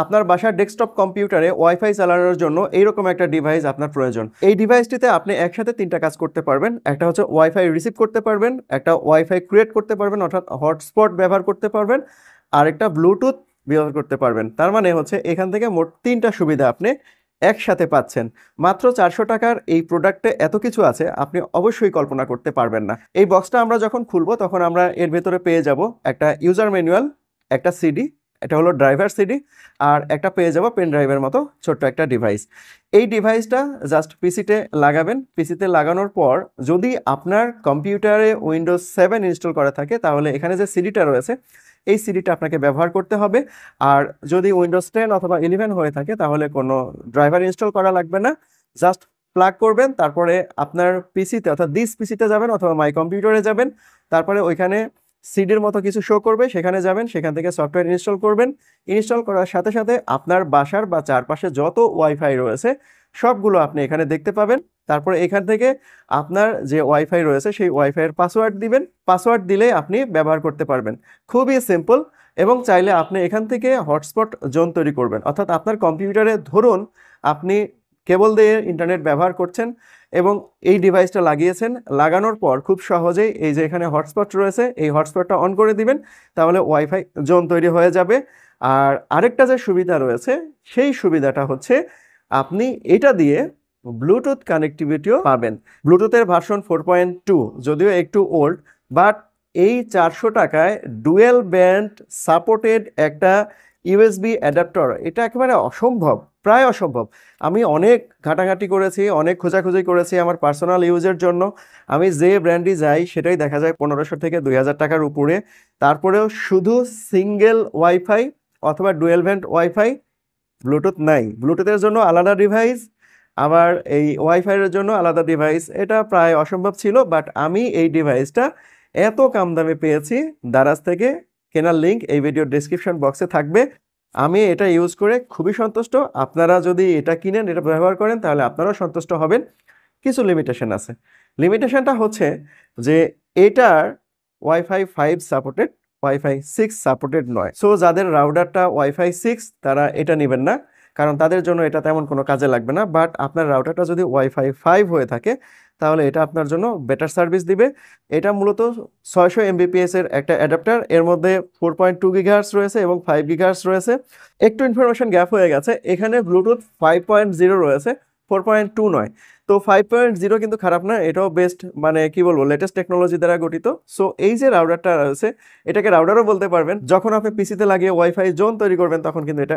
আপনার বাসার ডেস্কটপ কম্পিউটারে ওয়াইফাই চালানোর জন্য এইরকম একটা ডিভাইস আপনার প্রয়োজন। এই ডিভাইসটিতে আপনি একসাথে ৩টা কাজ করতে পারবেন। একটা হচ্ছে ওয়াইফাই রিসিভ করতে পারবেন, একটা ওয়াইফাই ক্রিয়েট করতে পারবেন অর্থাৎ হটস্পট ব্যবহার করতে পারবেন, আর একটা ব্লুটুথ ব্যবহার করতে পারবেন। তার মানে হচ্ছে এখান থেকে মোট ৩টা সুবিধা আপনি একসাথে পাচ্ছেন। মাত্র ৪০০ টাকার এই প্রোডাক্টে এত কিছু আছে, আপনি অবশ্যই কল্পনা করতে পারবেন না। এই বক্সটা আমরা যখন খুলবো তখন আমরা এর ভেতরে পেয়ে যাব একটা ইউজার ম্যানুয়াল, একটা সিডি, এটা হলো ড্রাইভার সিডি, আর একটা পেয়ে যাব পেন ড্রাইভের মতো ছোট্ট একটা ডিভাইস। এই ডিভাইসটা জাস্ট পিসিতে লাগাবেন। পিসিতে লাগানোর পর যদি আপনার কম্পিউটারে উইন্ডোজ 7 ইনস্টল করা থাকে তাহলে এখানে যে সিডিটা রয়েছে এই সিডিটা আপনাকে ব্যবহার করতে হবে। আর যদি উইন্ডোজ 10 অথবা 11 হয়ে থাকে তাহলে কোনো ড্রাইভার ইনস্টল করা লাগবে না। জাস্ট প্লাগ করবেন, তারপরে আপনার পিসিতে অর্থাৎ দিস পিসিতে যাবেন অথবা মাই কম্পিউটারে যাবেন, তারপরে ওইখানে সিডির মতো কিছু শো করবে, সেখানে যাবেন, সেখান থেকে সফটওয়্যার ইনস্টল করবেন। ইনস্টল করার সাথে সাথে আপনার বাসার বা চারপাশে যত ওয়াইফাই রয়েছে সবগুলো আপনি এখানে দেখতে পাবেন। তারপরে এখান থেকে আপনার যে ওয়াইফাই রয়েছে সেই ওয়াইফাইয়ের পাসওয়ার্ড দিবেন। পাসওয়ার্ড দিলে আপনি ব্যবহার করতে পারবেন। খুবই সিম্পল। এবং চাইলে আপনি এখান থেকে হটস্পট জোন তৈরি করবেন, অর্থাৎ আপনার কম্পিউটারে ধরুন আপনি কেবল দিয়ে ইন্টারনেট ব্যবহার করছেন এবং এই ডিভাইসটা লাগিয়েছেন। লাগানোর পর খুব সহজেই এই যে এখানে হটস্পট রয়েছে এই হটস্পটটা অন করে দিবেন, তাহলে ওয়াইফাই জোন তৈরি হয়ে যাবে। আর আরেকটা যে সুবিধা রয়েছে সেই সুবিধাটা হচ্ছে আপনি এটা দিয়ে ব্লুটুথ কানেক্টিভিটিও পাবেন। ব্লুটুথের ভার্সন 4.2 যদিও একটু ওল্ড, বাট এই ৪০০ টাকায় ডুয়েল ব্যান্ড সাপোর্টেড একটা ইউএসবি অ্যাডাপ্টার, এটা একেবারে অসম্ভব, প্রায় অসম্ভব। আমি অনেক ঘাটাঘাটি করেছি, অনেক খোঁজাখুঁজি করেছি আমার পার্সোনাল ইউজের জন্য। আমি যে ব্র্যান্ডই যাই সেটাই দেখা যায় ১৫০০ থেকে ২০০০ টাকার উপরে। তারপরেও শুধু সিঙ্গেল ওয়াইফাই অথবা ডুয়েল ব্যান্ড ওয়াইফাই, ব্লুটুথ নাই। ব্লুটুথের জন্য আলাদা ডিভাইস, আবার এই ওয়াইফাইয়ের জন্য আলাদা ডিভাইস, এটা প্রায় অসম্ভব ছিল। বাট আমি এই ডিভাইসটা এত কম দামে পেয়েছি দারাজ থেকে। কেনার লিঙ্ক এই ভিডিওর ডেসক্রিপশন বক্সে থাকবে। আমি এটা ইউজ করে খুবই সন্তুষ্ট। আপনারা যদি এটা কিনেন, এটা ব্যবহার করেন, তাহলে আপনারাও সন্তুষ্ট হবেন। কিছু লিমিটেশন আছে। লিমিটেশনটা হচ্ছে যে এটার ওয়াইফাই 5 সাপোর্টেড, ওয়াইফাই 6 সাপোর্টেড নয়। সো যাদের রাউটারটা ওয়াইফাই 6 তারা এটা নেবেন না, কারণ তাদের জন্য এটা তেমন কোনো কাজে লাগবে না। বাট আপনার রাউটারটা যদি ওয়াইফাই 5 হয়ে থাকে তাহলে এটা আপনার জন্য বেটার সার্ভিস দিবে। এটা মূলত ৬০০ এমবিপিএস এর একটা অ্যাডাপ্টার, এর মধ্যে 4.2 গিগাহার্টজ রয়েছে এবং 5 গিগাহার্টজ রয়েছে। একটু ইনফরমেশন গ্যাপ হয়ে গেছে, এখানে ব্লুটুথ 5.0 রয়েছে, 4.2 নয়। তো 5.0 কিন্তু খারাপ না, এটাও বেস্ট, মানে কি বলবো, লেটেস্ট টেকনোলজি দ্বারা গঠিত। সো এই যে রাউটারটা রয়েছে এটাকে রাউটারও বলতে পারবেন। যখন আপনি পিসিতে লাগিয়ে ওয়াইফাই জোন তৈরি করবেন তখন কিন্তু এটা